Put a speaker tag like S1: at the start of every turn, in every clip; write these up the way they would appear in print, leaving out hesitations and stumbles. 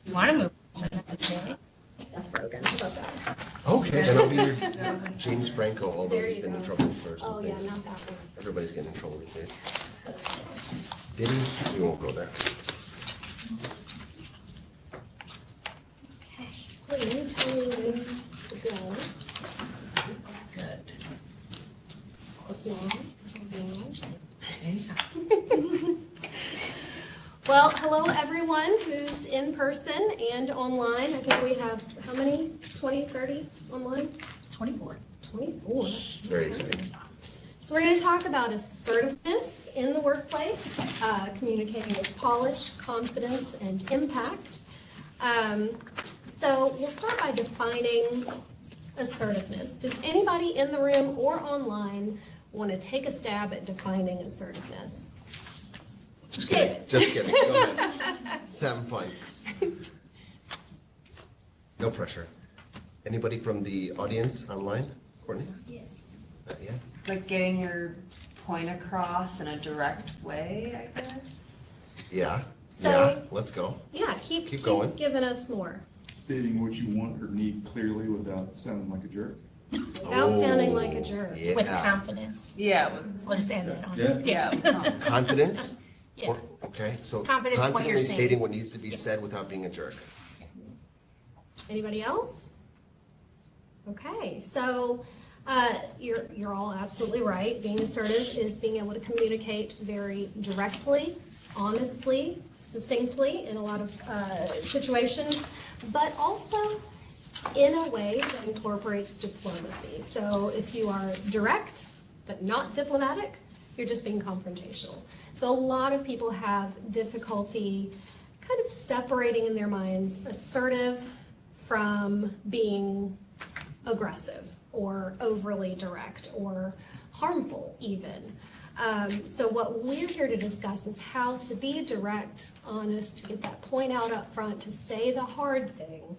S1: You want to move? That's okay.
S2: Seth Rogen, how about that?
S3: Okay, then I'll be your James Franco, although
S2: There
S3: he's
S2: you
S3: been in
S2: go.
S3: trouble for some
S2: Oh, yeah,
S3: things.
S2: not that one.
S3: Everybody's getting in trouble these days. Did he? We won't go there.
S2: Okay. Well, you tell me when to go.
S1: Good.
S2: What's long?
S1: Anytime.
S2: Well, hello everyone who's in person and online. I think we have, how many? 20, 30 online?
S1: 24.
S2: 24.
S3: Very exciting.
S2: So we're going to talk about assertiveness in the workplace, communicating with polish, confidence, and impact. So we'll start by defining assertiveness. Does anybody in the room or online want to take a stab at defining assertiveness?
S3: Just kidding. Just kidding. Go ahead. Just having fun. No pressure. Anybody from the audience online? Courtney?
S2: Yes.
S3: Not yet?
S4: Like getting your point across in a direct way, I guess.
S3: Yeah.
S2: So-
S3: Yeah. Let's go.
S2: Yeah, keep
S3: going.
S2: giving us more.
S5: Stating what you want or need clearly without sounding like a jerk.
S2: Without sounding like a jerk.
S3: Yeah.
S1: With confidence.
S4: Yeah.
S1: What is that on?
S5: Yeah.
S4: Yeah.
S3: Confidence?
S1: Yeah.
S3: Okay, so
S1: Confidence in what you're
S3: confidently
S1: saying.
S3: stating what needs to be said without being a jerk.
S2: Anybody else? Okay, so you're all absolutely right. Being assertive is being able to communicate very directly, honestly, succinctly in a lot of situations, but also in a way that incorporates diplomacy. So if you are direct but not diplomatic, you're just being confrontational. So a lot of people have difficulty kind of separating in their minds assertive from being aggressive or overly direct or harmful even. So what we're here to discuss is how to be direct, honest, to get that point out up front, to say the hard thing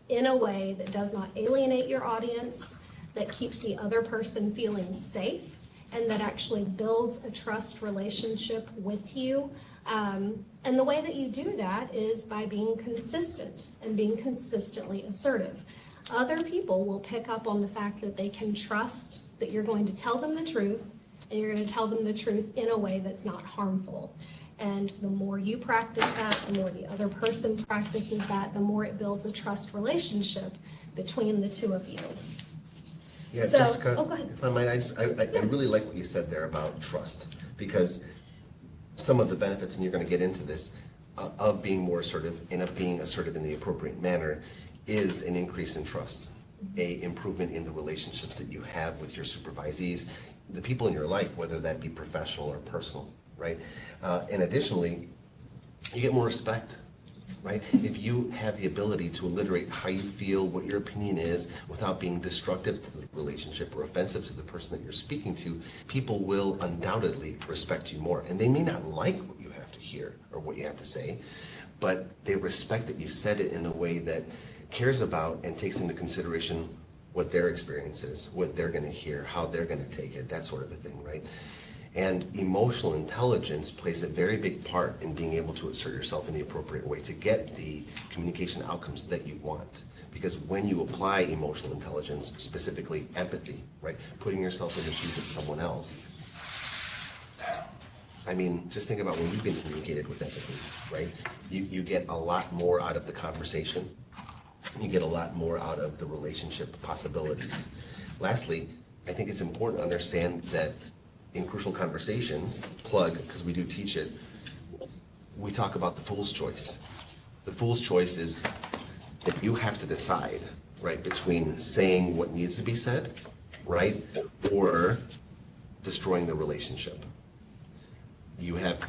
S2: in a way that does not alienate your audience, that keeps the other person feeling safe, and that actually builds a trust relationship with you. And the way that you do that is by being consistent and being consistently assertive. Other people will pick up on the fact that they can trust that you're going to tell them the truth, and you're going to tell them the truth in a way that's not harmful. And the more you practice that, the more the other person practices that, the more it builds a trust relationship between the two of you.
S3: Yeah,
S2: So-
S3: Jessica,
S2: oh, go ahead.
S3: if I might, I really like what you said there about trust, because some of the benefits, and you're going to get into this, of being more assertive and of being assertive in the appropriate manner is an increase in trust, a improvement in the relationships that you have with your supervisees, the people in your life, whether that be professional or personal, right? And additionally, you get more respect, right? If you have the ability to alliterate how you feel, what your opinion is, without being destructive to the relationship or offensive to the person that you're speaking to, people will undoubtedly respect you more. And they may not like what you have to hear or what you have to say, but they respect that you said it in a way that cares about and takes into consideration what their experience is, what they're going to hear, how they're going to take it, that sort of a thing, right? And emotional intelligence plays a very big part in being able to assert yourself in the appropriate way to get the communication outcomes that you want. Because when you apply emotional intelligence, specifically empathy, right, putting yourself in the shoes of someone else, I mean, just think about when you've been communicated with empathy, right? You get a lot more out of the conversation. You get a lot more out of the relationship possibilities. Lastly, I think it's important to understand that in crucial conversations, plug, because we do teach it, we talk about the fool's choice. The fool's choice is that you have to decide, right, between saying what needs to be said, right, or destroying the relationship. You have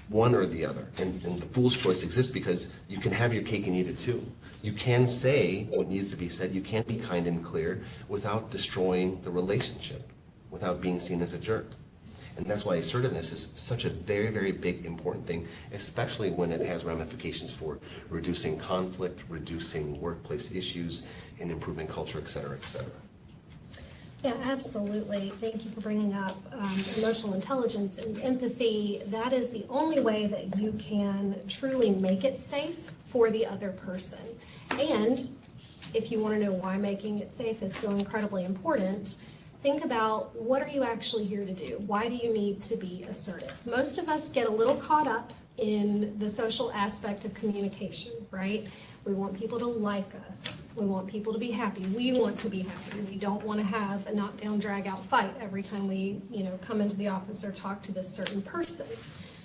S3: one or the other, and the fool's choice exists because you can have your cake and eat it too. You can say what needs to be said, you can be kind and clear without destroying the relationship, without being seen as a jerk. And that's why assertiveness is such a very, very big, important thing, especially when it has ramifications for reducing conflict, reducing workplace issues, and improving culture, et cetera, et cetera.
S2: Yeah, absolutely. Thank you for bringing up emotional intelligence and empathy. That is the only way that you can truly make it safe for the other person. And if you want to know why making it safe is so incredibly important, think about, what are you actually here to do? Why do you need to be assertive? Most of us get a little caught up in the social aspect of communication, right? We want people to like us. We want people to be happy. We want to be happy. We don't want to have a knockdown, drag-out fight every time we, come into the office or talk to this certain person.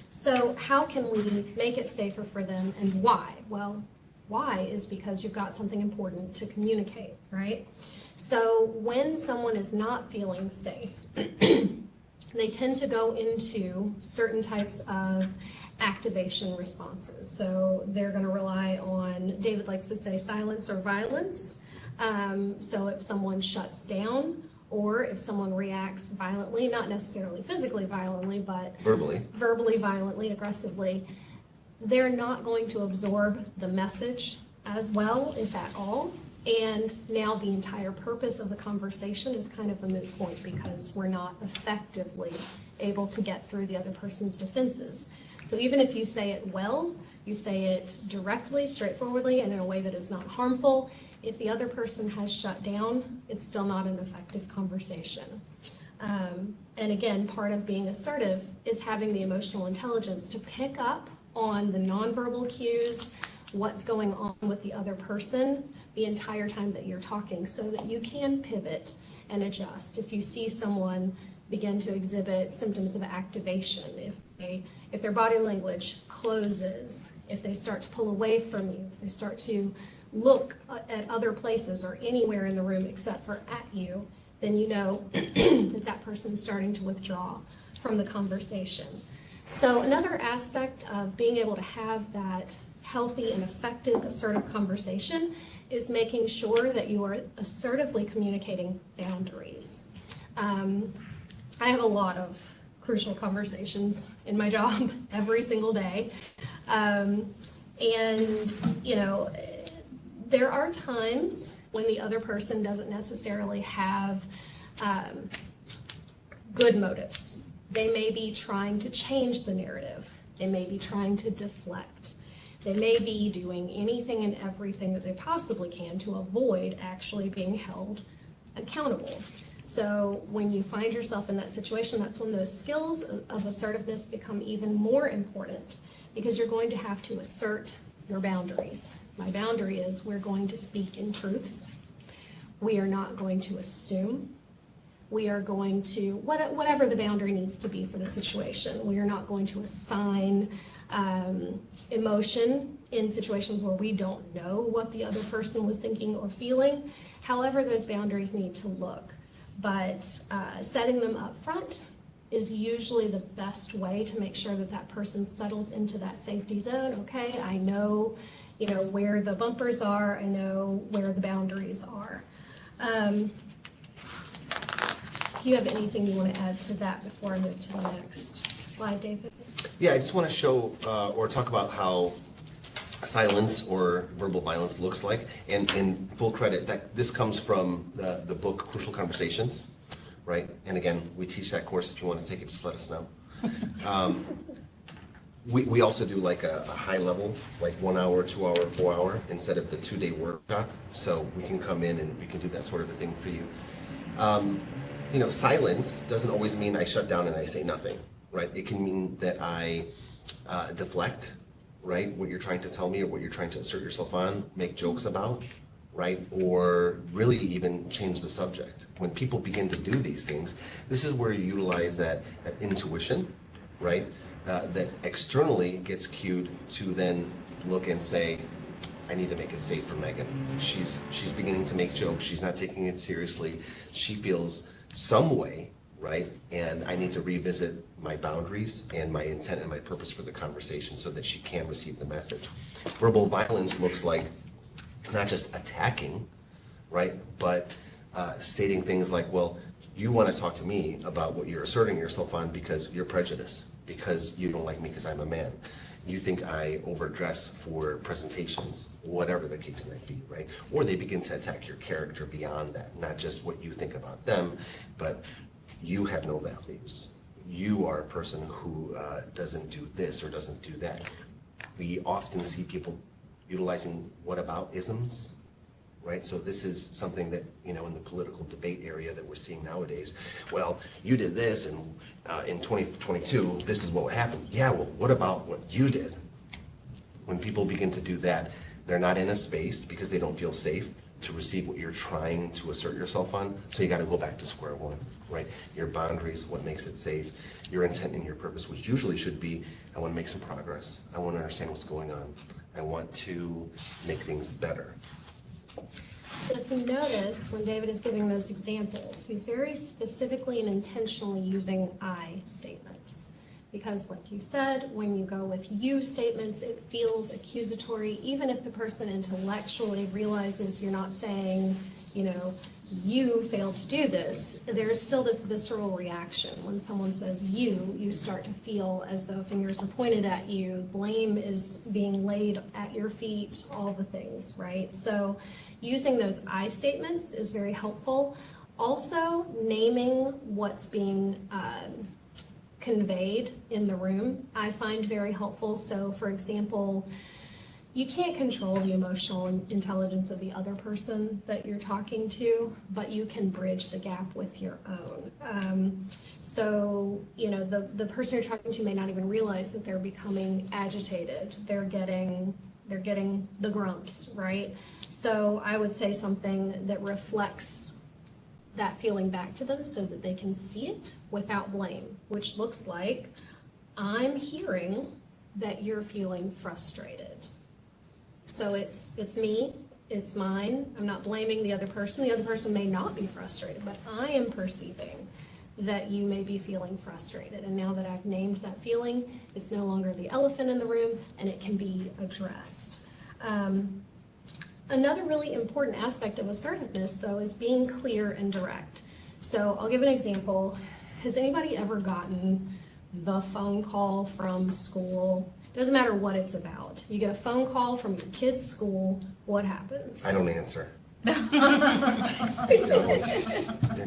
S2: So how can we make it safer for them, and why? Well, why is because you've got something important to communicate, right? So when someone is not feeling safe, they tend to go into certain types of activation responses. So they're going to rely on, David likes to say, silence or violence. So if someone shuts down, or if someone reacts violently, not necessarily physically violently, but verbally violently, aggressively, they're not going to absorb the message as well, if at all. And now the entire purpose of the conversation is kind of a moot point, because we're not effectively able to get through the other person's defenses. So even if you say it well, you say it directly, straightforwardly, and in a way that is not harmful, if the other person has shut down, it's still not an effective conversation. And again, part of being assertive is having the emotional intelligence to pick up on the nonverbal cues, what's going on with the other person the entire time that you're talking, so that you can pivot and adjust. If you see someone begin to exhibit symptoms of activation, if their body language closes, if they start to pull away from you, if they start to look at other places or anywhere in the room except for at you, then you know that person is starting to withdraw from the conversation. So another aspect of being able to have that healthy and effective assertive conversation is making sure that you are assertively communicating boundaries. I have a lot of crucial conversations in my job every single day. And, there are times when the other person doesn't necessarily have good motives. They may be trying to change the narrative. They may be trying to deflect. They may be doing anything and everything that they possibly can to avoid actually being held accountable. So when you find yourself in that situation, that's when those skills of assertiveness become even more important, because you're going to have to assert your boundaries. My boundary is, we're going to speak in truths. We are not going to assume. We are going to, whatever the boundary needs to be for the situation, we are not going to assign emotion in situations where we don't know what the other person was thinking or feeling. However those boundaries need to look. But setting them up front is usually the best way to make sure that that person settles into that safety zone. Okay, I know, where the bumpers are, I know where the boundaries are. Do you have anything you want to add to that before I move to the next slide, David?
S3: Yeah, I just want to show or talk about how silence or verbal violence looks like. And in full credit, that this comes from the book Crucial Conversations, right? And again, we teach that course. If you want to take it, just let us know. We also do like a high level, like 1 hour, 2 hour, 4 hour, instead of the 2-day workshop. So we can come in and we can do that sort of a thing for you. Silence doesn't always mean I shut down and I say nothing, right? It can mean that I deflect, right? What you're trying to tell me or what you're trying to assert yourself on, make jokes about, right? Or really even change the subject. When people begin to do these things, this is where you utilize that intuition, right? That externally gets cued to then look and say, I need to make it safe for Megan. She's beginning to make jokes. She's not taking it seriously. She feels some way, right? And I need to revisit my boundaries and my intent and my purpose for the conversation so that she can receive the message. Verbal violence looks like not just attacking, right? But stating things like, well, you want to talk to me about what you're asserting yourself on because you're prejudiced, because you don't like me because I'm a man. You think I overdress for presentations, whatever the case might be, right? Or they begin to attack your character beyond that, not just what you think about them, but you have no values. You are a person who doesn't do this or doesn't do that. We often see people utilizing what about isms, right? So this is something that, in the political debate area that we're seeing nowadays. Well, you did this, and in 2022, this is what would happen. Yeah, well, what about what you did? When people begin to do that, they're not in a space because they don't feel safe to receive what you're trying to assert yourself on. So you got to go back to square one, right? Your boundaries, what makes it safe, your intent and your purpose, which usually should be, I want to make some progress. I want to understand what's going on. I want to make things better.
S2: So if you notice, when David is giving those examples, he's very specifically and intentionally using I statements. Because like you said, when you go with you statements, it feels accusatory, even if the person intellectually realizes you're not saying, you failed to do this. There's still this visceral reaction. When someone says you start to feel as though fingers are pointed at you, blame is being laid at your feet, all the things, right? So using those I statements is very helpful. Also, naming what's being conveyed in the room, I find very helpful. So for example, you can't control the emotional intelligence of the other person that you're talking to, but you can bridge the gap with your own. So, the person you're talking to may not even realize that they're becoming agitated. They're getting the grumps, right? So I would say something that reflects that feeling back to them so that they can see it without blame, which looks like, I'm hearing that you're feeling frustrated. So it's me, it's mine. I'm not blaming the other person. The other person may not be frustrated, but I am perceiving that you may be feeling frustrated. And now that I've named that feeling, it's no longer the elephant in the room and it can be addressed. Another really important aspect of assertiveness, though, is being clear and direct. So I'll give an example. Has anybody ever gotten the phone call from school? Doesn't matter what it's about. You get a phone call from your kid's school, what happens?
S3: I don't answer. I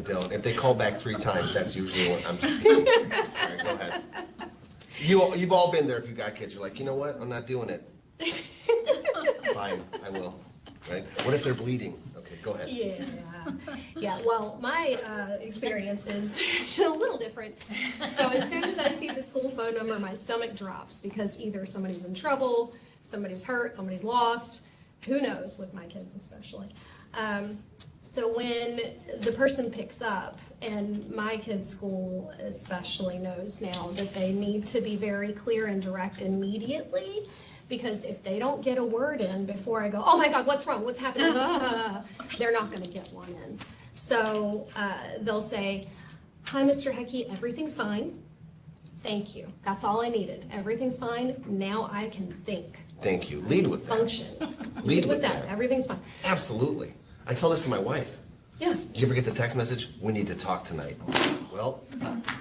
S3: don't. If they call back 3 times, that's usually what I'm just kidding. Sorry, go ahead. You've all been there if you've got kids. You're like, you know what? I'm not doing it. Fine, I will. Right? What if they're bleeding? Okay, go ahead.
S2: Yeah. Well, my experience is a little different. So as soon as I see the school phone number, my stomach drops because either somebody's in trouble, somebody's hurt, somebody's lost. Who knows, with my kids especially. So when the person picks up, and my kids' school especially knows now that they need to be very clear and direct immediately, because if they don't get a word in before I go, oh my God, what's wrong? What's happening? They're not going to get one in. So they'll say, hi, Mr. Hecky, everything's fine. Thank you. That's all I needed. Everything's fine. Now I can think.
S3: Thank you. Lead with that.
S2: Function.
S3: Lead with that.
S2: Everything's fine.
S3: Absolutely. I tell this to my wife.
S2: Yeah.
S3: You ever get the text message? We need to talk tonight. Well,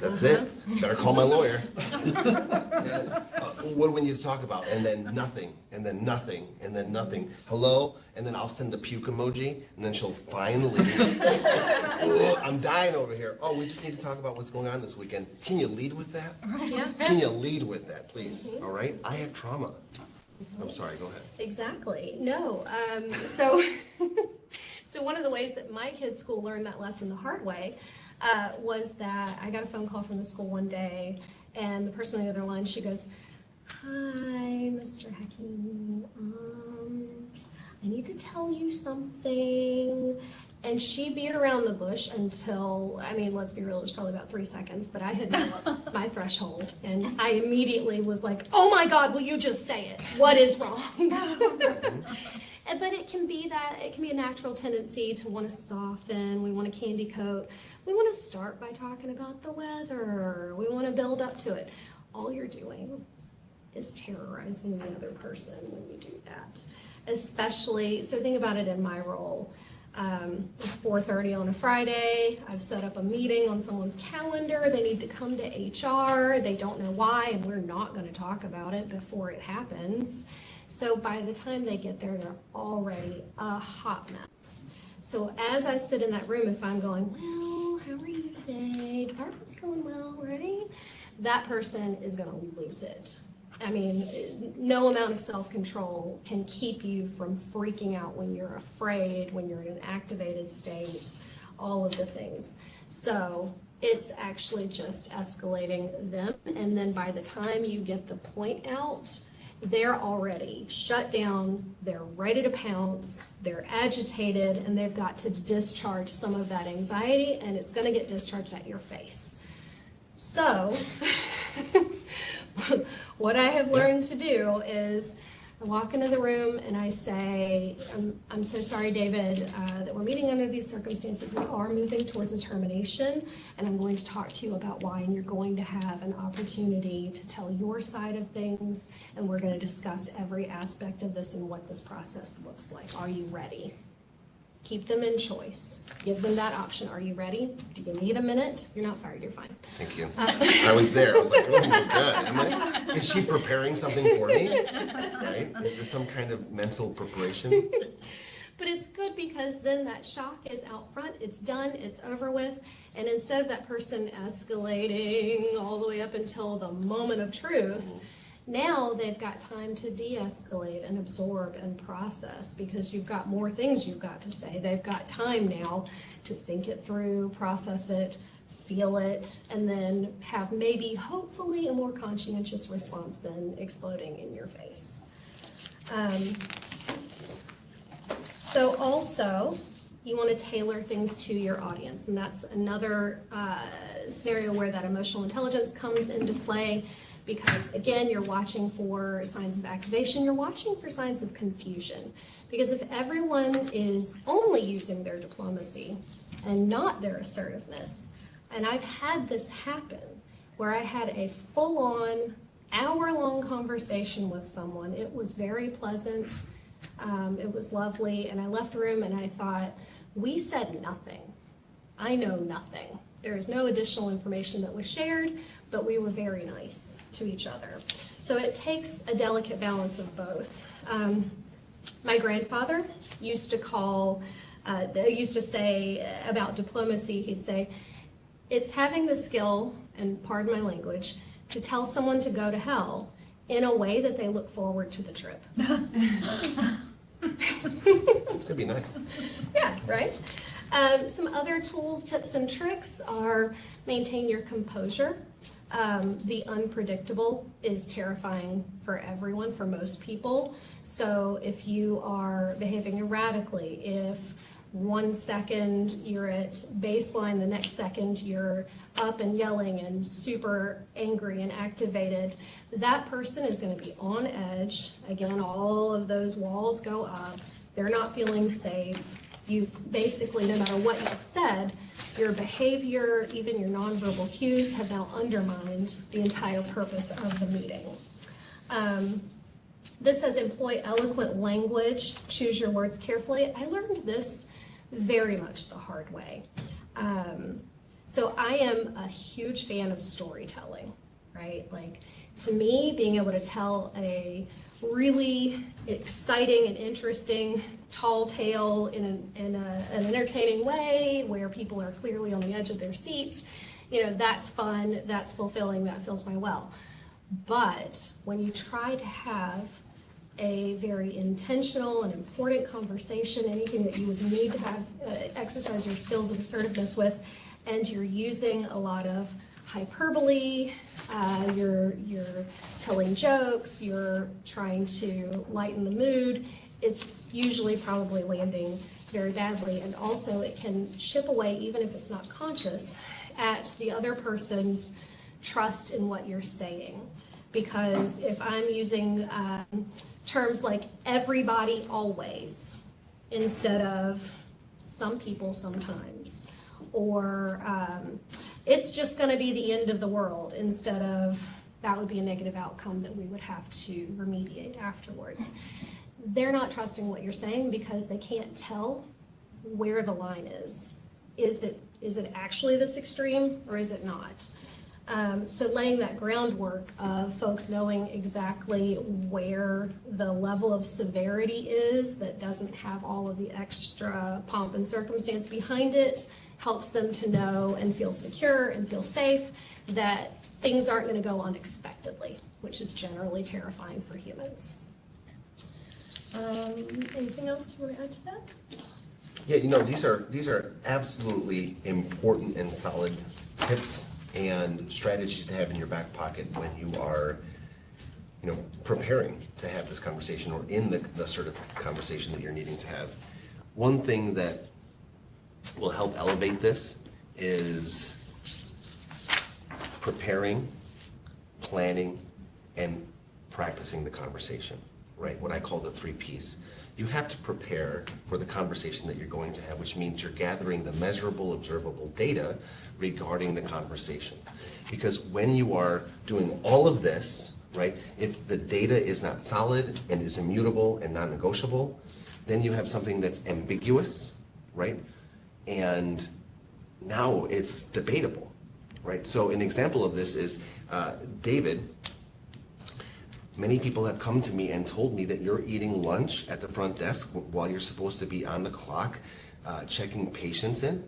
S3: that's it. Better call my lawyer. What do we need to talk about? And then nothing, and then nothing, and then nothing. Hello? And then I'll send the puke emoji, and then she'll finally, I'm dying over here. Oh, we just need to talk about what's going on this weekend. Can you lead with that?
S2: Yeah.
S3: Can you lead with that, please? All right? I have trauma. I'm sorry, go ahead.
S2: Exactly. No. So one of the ways that my kids' school learned that lesson the hard way was that I got a phone call from the school one day, and the person on the other line, she goes, hi, Mr. Hakeem, I need to tell you something. And she beat around the bush until, let's be real, it was probably about 3 seconds, but I had developed my threshold, and I immediately was like, oh my God, will you just say it? What is wrong? But it can be a natural tendency to want to soften. We want to candy coat. We want to start by talking about the weather. We want to build up to it. All you're doing is terrorizing the other person when you do that. Especially, so think about it in my role. It's 4:30 on a Friday. I've set up a meeting on someone's calendar. They need to come to HR. They don't know why, and we're not going to talk about it before it happens. So by the time they get there, they're already a hot mess. So as I sit in that room, if I'm going, well, how are you today? Department's going well, right? That person is going to lose it I mean, no amount of self-control can keep you from freaking out when you're afraid, when you're in an activated state, all of the things. So it's actually just escalating them. And then by the time you get the point out, they're already shut down, they're ready to pounce, they're agitated, and they've got to discharge some of that anxiety, and it's going to get discharged at your face. So, what I have learned to do is I walk into the room and I say, I'm so sorry, David, that we're meeting under these circumstances. We are moving towards a termination, and I'm going to talk to you about why, and you're going to have an opportunity to tell your side of things, and we're going to discuss every aspect of this and what this process looks like. Are you ready? Keep them in choice. Give them that option. Are you ready? Do you need a minute? You're not fired. You're fine.
S3: Thank you. I was there. I was like, oh my God, is she preparing something for me? Right? Is this some kind of mental preparation?
S2: But it's good because then that shock is out front. It's done. It's over with. And instead of that person escalating all the way up until the moment of truth, now they've got time to de-escalate and absorb and process because you've got more things you've got to say. They've got time now to think it through, process it, feel it, and then have maybe, hopefully, a more conscientious response than exploding in your face. So also, you want to tailor things to your audience, and that's another scenario where that emotional intelligence comes into play. Because again, you're watching for signs of activation, you're watching for signs of confusion. Because if everyone is only using their diplomacy and not their assertiveness, and I've had this happen where I had a full-on hour-long conversation with someone. It was very pleasant, it was lovely, and I left the room and I thought, we said nothing. I know nothing. There is no additional information that was shared, but we were very nice to each other. So it takes a delicate balance of both. My grandfather used to say about diplomacy, he'd say, it's having the skill, and pardon my language, to tell someone to go to hell in a way that they look forward to the trip.
S3: It's gonna be nice.
S2: Yeah, right? Some other tools, tips, and tricks are maintain your composure. The unpredictable is terrifying for everyone, for most people. So if you are behaving erratically, if 1 second you're at baseline, the next second you're up and yelling and super angry and activated, that person is going to be on edge. Again, all of those walls go up. They're not feeling safe. You've basically, no matter what you've said, your behavior, even your nonverbal cues, have now undermined the entire purpose of the meeting. This says employ eloquent language, choose your words carefully. I learned this very much the hard way. So I am a huge fan of storytelling, right? Like, to me, being able to tell a really exciting and interesting tall tale in an entertaining way where people are clearly on the edge of their seats, that's fun, that's fulfilling, that fills my well. But when you try to have a very intentional and important conversation, anything that you would need to have exercise your skills of assertiveness with, and you're using a lot of hyperbole, you're telling jokes, you're trying to lighten the mood, it's usually probably landing very badly. And also it can chip away, even if it's not conscious, at the other person's trust in what you're saying. Because if I'm using terms like everybody always instead of some people sometimes, or it's just going to be the end of the world instead of that would be a negative outcome that we would have to remediate afterwards. They're not trusting what you're saying because they can't tell where the line is. Is it actually this extreme or is it not? So laying that groundwork of folks knowing exactly where the level of severity is that doesn't have all of the extra pomp and circumstance behind it helps them to know and feel secure and feel safe that things aren't going to go unexpectedly. which is generally terrifying for humans. Anything else you want to add to that?
S3: Yeah, these are absolutely important and solid tips and strategies to have in your back pocket when you are, preparing to have this conversation or in the sort of conversation that you're needing to have. One thing that will help elevate this is preparing, planning, and practicing the conversation, right? What I call the 3 Ps. You have to prepare for the conversation that you're going to have, which means you're gathering the measurable, observable data regarding the conversation. Because when you are doing all of this, right, if the data is not solid and is immutable and non-negotiable, then you have something that's ambiguous, right? And now it's debatable, right? So an example of this is David. Many people have come to me and told me that you're eating lunch at the front desk while you're supposed to be on the clock checking patients in.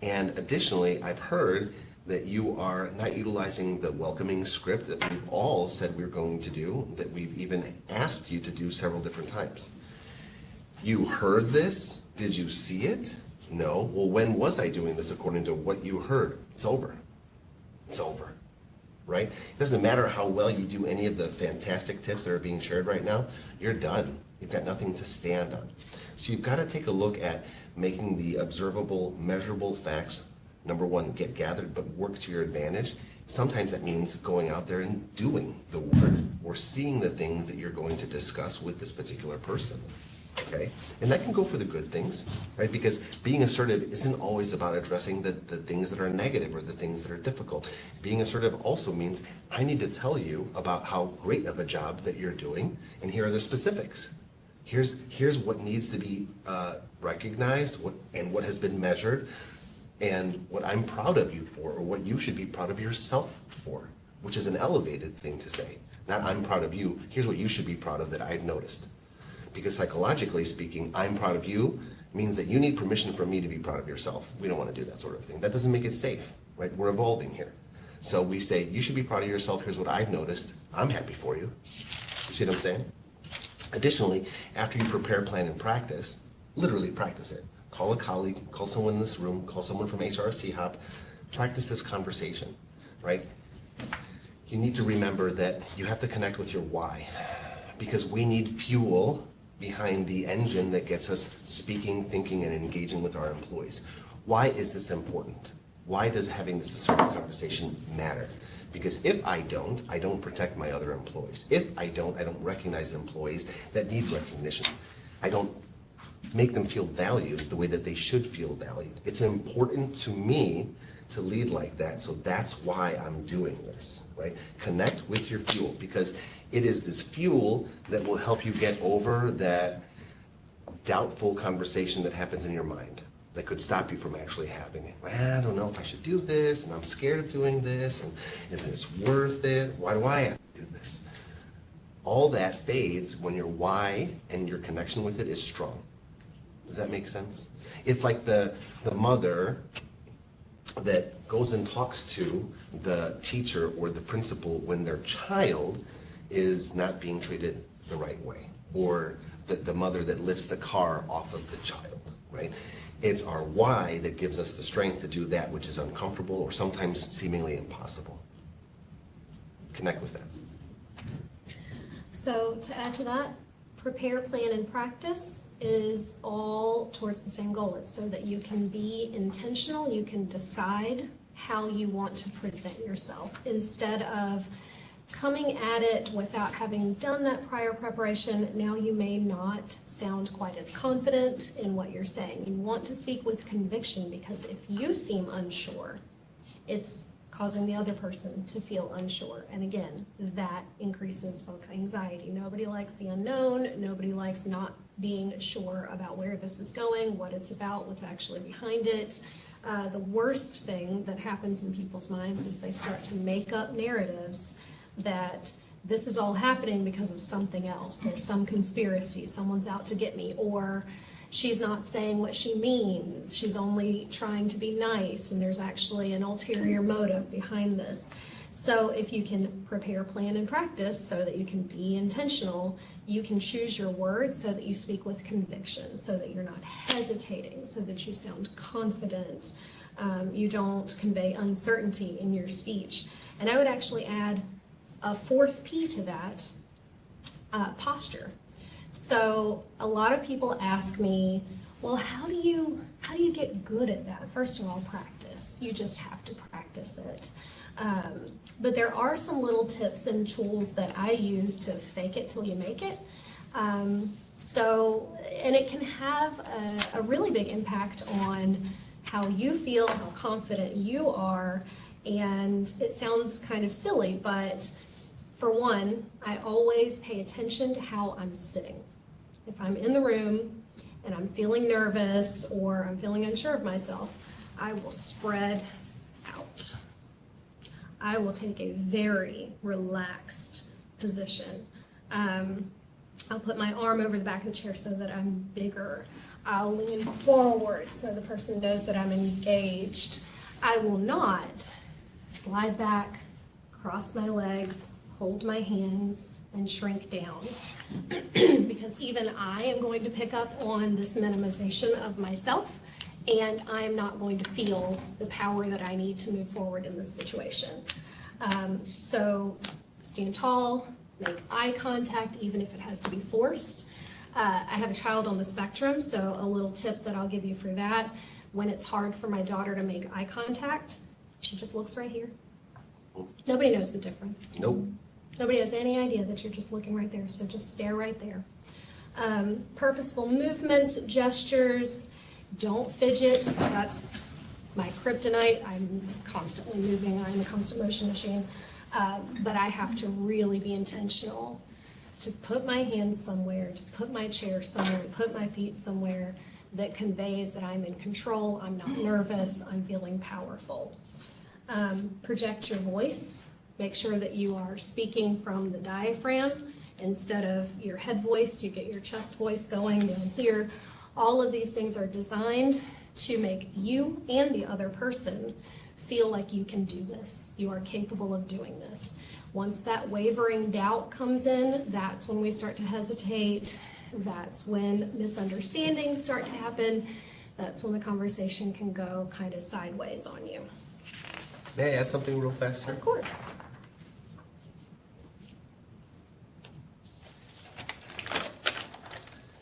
S3: And additionally, I've heard that you are not utilizing the welcoming script that we've all said we're going to do, that we've even asked you to do several different times. You heard this? Did you see it? No. Well, when was I doing this according to what you heard? It's over. It's over. Right? It doesn't matter how well you do any of the fantastic tips that are being shared right now, you're done. You've got nothing to stand on. So you've got to take a look at making the observable, measurable facts, number one, get gathered, but work to your advantage. Sometimes that means going out there and doing the work or seeing the things that you're going to discuss with this particular person. Okay? And that can go for the good things, right? Because being assertive isn't always about addressing the things that are negative or the things that are difficult. Being assertive also means I need to tell you about how great of a job that you're doing, and here are the specifics. Here's what needs to be recognized and what has been measured, and what I'm proud of you for, or what you should be proud of yourself for, which is an elevated thing to say. Not I'm proud of you, here's what you should be proud of that I've noticed. Because psychologically speaking, I'm proud of you means that you need permission from me to be proud of yourself. We don't want to do that sort of thing. That doesn't make it safe, right? We're evolving here. So we say, you should be proud of yourself. Here's what I've noticed. I'm happy for you. You see what I'm saying? Additionally, after you prepare, plan, and practice, literally practice it. Call a colleague, call someone in this room, call someone from HR CHOP, practice this conversation, right? You need to remember that you have to connect with your why, because we need fuel behind the engine that gets us speaking, thinking, and engaging with our employees. Why is this important? Why does having this assertive conversation matter? Because if I don't protect my other employees. If I don't recognize employees that need recognition. I don't make them feel valued the way that they should feel valued. It's important to me to lead like that, so that's why I'm doing this, right? Connect with your fuel, because it is this fuel that will help you get over that doubtful conversation that happens in your mind that could stop you from actually having it. I don't know if I should do this, and I'm scared of doing this, and is this worth it? Why do I have to do this? All that fades when your why and your connection with it is strong. Does that make sense? It's like the mother that goes and talks to the teacher or the principal when their child is not being treated the right way, or the mother that lifts the car off of the child, right? It's our why that gives us the strength to do that which is uncomfortable or sometimes seemingly impossible. Connect with that.
S2: So to add to that, prepare, plan, and practice is all towards the same goal. It's so that you can be intentional, you can decide how you want to present yourself instead of coming at it without having done that prior preparation. Now you may not sound quite as confident in what you're saying. You want to speak with conviction, because if you seem unsure, it's causing the other person to feel unsure. And again, that increases folks' anxiety. Nobody likes the unknown. Nobody likes not being sure about where this is going, what it's about, what's actually behind it. The worst thing that happens in people's minds is they start to make up narratives that this is all happening because of something else. There's some conspiracy, someone's out to get me, or she's not saying what she means, she's only trying to be nice, and there's actually an ulterior motive behind this. So if you can prepare, plan, and practice so that you can be intentional, you can choose your words so that you speak with conviction, so that you're not hesitating, so that you sound confident. You don't convey uncertainty in your speech. And I would actually add a fourth P to that, posture. So a lot of people ask me, well, how do you get good at that? First of all, practice. You just have to practice it. But there are some little tips and tools that I use to fake it till you make it. And it can have a really big impact on how you feel, how confident you are. And it sounds kind of silly, but for one, I always pay attention to how I'm sitting. If I'm in the room and I'm feeling nervous or I'm feeling unsure of myself, I will spread out. I will take a very relaxed position. I'll put my arm over the back of the chair so that I'm bigger. I'll lean forward so the person knows that I'm engaged. I will not slide back, cross my legs, hold my hands, and shrink down. Because even I am going to pick up on this minimization of myself, and I am not going to feel the power that I need to move forward in this situation. So stand tall, make eye contact, even if it has to be forced. I have a child on the spectrum, so a little tip that I'll give you for that, when it's hard for my daughter to make eye contact, she just looks right here. Nobody knows the difference.
S3: Nope.
S2: Nobody has any idea that you're just looking right there, so just stare right there. Purposeful movements, gestures, don't fidget. That's my kryptonite. I'm constantly moving. I'm a constant motion machine. But I have to really be intentional to put my hands somewhere, to put my chair somewhere, to put my feet somewhere that conveys that I'm in control, I'm not nervous, I'm feeling powerful. Project your voice. Make sure that you are speaking from the diaphragm instead of your head voice. You get your chest voice going down here. All of these things are designed to make you and the other person feel like you can do this. You are capable of doing this. Once that wavering doubt comes in, that's when we start to hesitate. That's when misunderstandings start to happen. That's when the conversation can go kind of sideways on you.
S3: May I add something real fast here?
S2: Of course.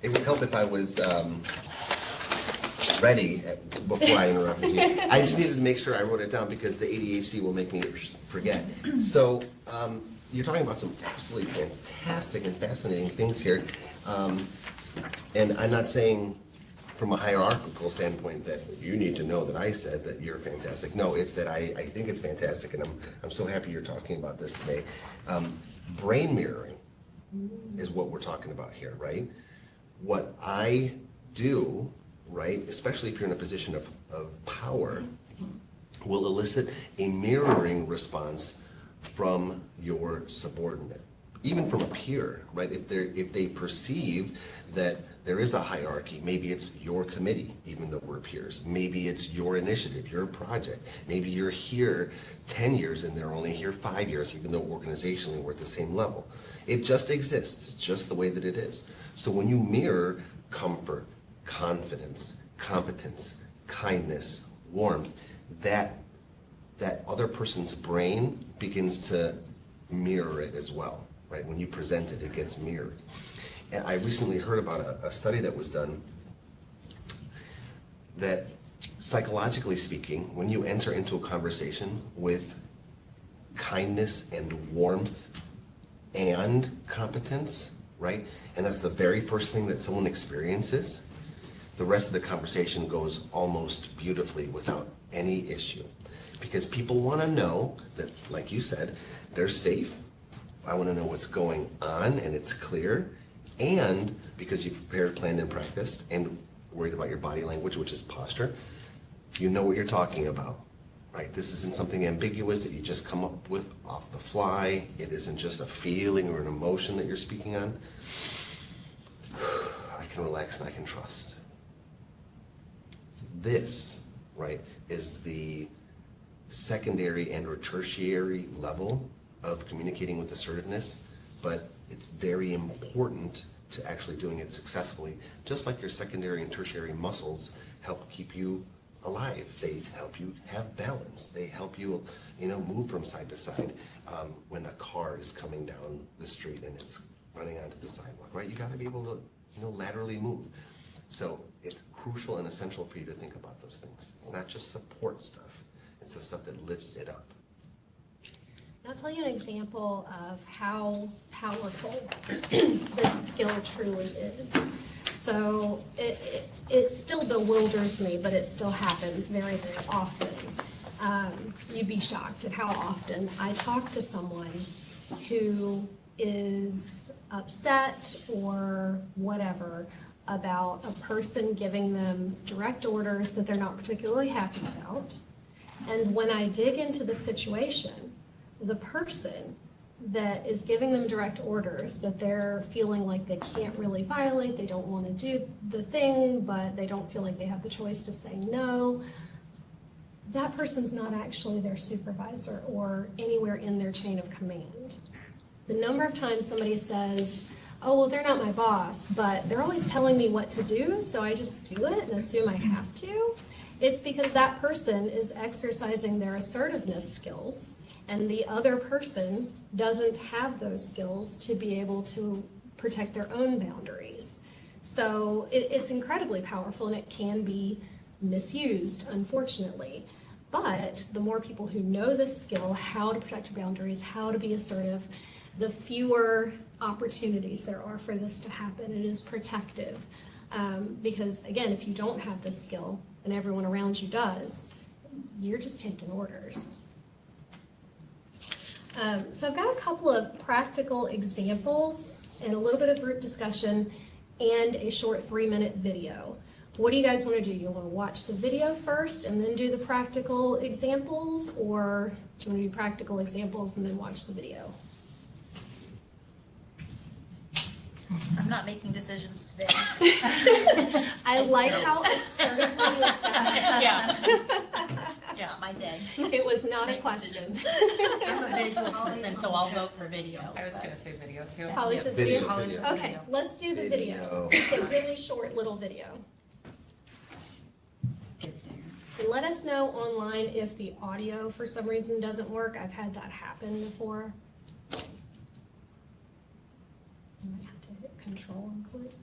S3: It would help if I was ready before I interrupted you. I just needed to make sure I wrote it down because the ADHD will make me forget. So you're talking about some absolutely fantastic and fascinating things here. And I'm not saying from a hierarchical standpoint that you need to know that I said that you're fantastic. No, it's that I think it's fantastic, and I'm so happy you're talking about this today. Brain mirroring is what we're talking about here, right? What I do, right, especially if you're in a position of power, will elicit a mirroring response from your subordinate, even from a peer, right? If they perceive that there is a hierarchy, maybe it's your committee, even though we're peers. Maybe it's your initiative, your project. Maybe you're here 10 years and they're only here 5 years, even though organizationally we're at the same level. It just exists. It's just the way that it is. So when you mirror comfort, confidence, competence, kindness, warmth, that other person's brain begins to mirror it as well, right? When you present it, it gets mirrored. And I recently heard about a study that was done that, psychologically speaking, when you enter into a conversation with kindness and warmth and competence, right? And that's the very first thing that someone experiences, the rest of the conversation goes almost beautifully without any issue. Because people want to know that, like you said, they're safe. I want to know what's going on and it's clear. And because you've prepared, planned, and practiced and worried about your body language, which is posture, you know what you're talking about, right? This isn't something ambiguous that you just come up with off the fly. It isn't just a feeling or an emotion that you're speaking on. I can relax and I can trust. This, right, is the secondary and or tertiary level of communicating with assertiveness, but it's very important to actually doing it successfully. Just like your secondary and tertiary muscles help keep you alive. They help you have balance. They help you, move from side to side. When a car is coming down the street and it's running onto the sidewalk, right? You got to be able to, laterally move. So it's crucial and essential for you to think about those things. It's not just support stuff. It's the stuff that lifts it up.
S2: I'll tell you an example of how powerful this skill truly is. So it still bewilders me, but it still happens very, very often. You'd be shocked at how often I talk to someone who is upset or whatever about a person giving them direct orders that they're not particularly happy about. And when I dig into the situation, the person that is giving them direct orders that they're feeling like they can't really violate, they don't want to do the thing, but they don't feel like they have the choice to say no, that person's not actually their supervisor or anywhere in their chain of command. The number of times somebody says, oh, well, they're not my boss, but they're always telling me what to do, so I just do it and assume I have to. It's because that person is exercising their assertiveness skills, and the other person doesn't have those skills to be able to protect their own boundaries. So it's incredibly powerful, and it can be misused, unfortunately. But the more people who know this skill, how to protect your boundaries, how to be assertive, the fewer opportunities there are for this to happen. It is protective. Because again, if you don't have this skill and everyone around you does, you're just taking orders. So I've got a couple of practical examples and a little bit of group discussion and a short 3-minute video. What do you guys want to do? You want to watch the video first and then do the practical examples, or do you want to do practical examples and then watch the video?
S6: I'm not making decisions today.
S2: I like how assertively you established.
S6: Yeah, my day.
S2: It was not a question.
S6: I'm a visual person, so I'll vote for video.
S4: I was gonna say video too.
S2: Holly says
S3: Video,
S2: video.
S3: video.
S2: Okay, let's do the video. It's a really short little video.
S6: Get there.
S2: And let us know online if the audio for some reason doesn't work. I've had that happen before. I might have to hit control and click.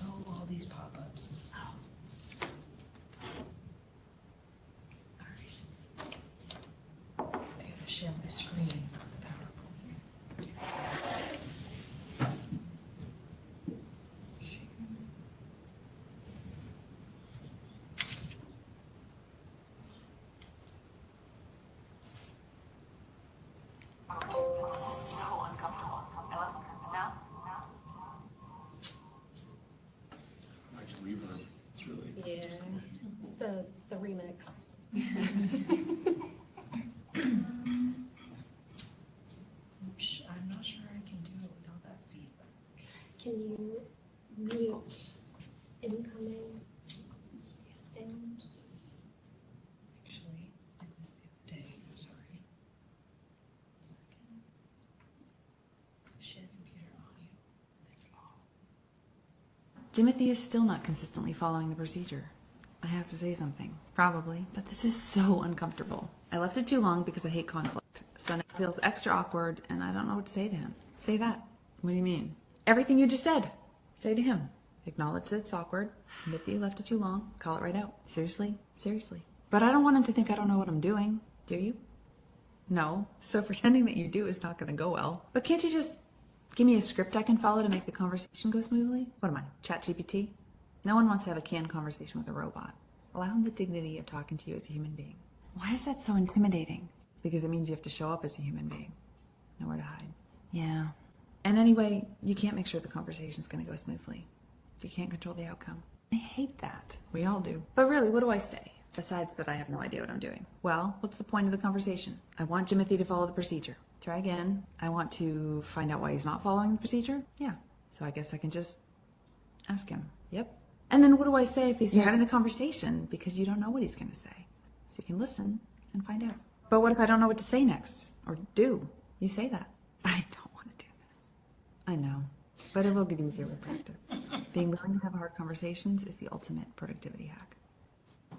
S6: Oh, all these pop-ups.
S2: Oh.
S6: I gotta share my screen, not the PowerPoint.
S7: This is so uncomfortable. Now?
S5: Like reverb, it's really.
S2: Yeah, it's the remix.
S6: I'm not sure I can do it without that feedback.
S2: Can you mute incoming sound?
S6: Actually, I did this the other day. I'm sorry. Second. Share computer audio.
S8: Timothy is still not consistently following the procedure. I have to say something, probably, but this is so uncomfortable. I left it too long because I hate conflict, so now it feels extra awkward and I don't know what to say to him. Say that. What do you mean? Everything you just said. Say to him. Acknowledge that it's awkward, admit that you left it too long, call it right out. Seriously? Seriously. But I don't want him to think I don't know what I'm doing. Do you? No. So pretending that you do is not going to go well. But can't you just give me a script I can follow to make the conversation go smoothly? What am I, ChatGPT? No one wants to have a canned conversation with a robot. Allow him the dignity of talking to you as a human being. Why is that so intimidating? Because it means you have to show up as a human being. Nowhere to hide. Yeah. And anyway, you can't make sure the conversation's going to go smoothly. You can't control the outcome. I hate that. We all do. But really, what do I say? Besides that I have no idea what I'm doing. Well, what's the point of the conversation? I want Timothy to follow the procedure. Try again. I want to find out why he's not following the procedure. Yeah. So I guess I can just ask him. Yep. And then what do I say if he's having the conversation because you don't know what he's going to say? So you can listen and find out. But what if I don't know what to say next? Or do? You say that. I don't want to do this. I know. But it will get easier with practice. Being willing to have hard conversations is the ultimate productivity hack.
S5: I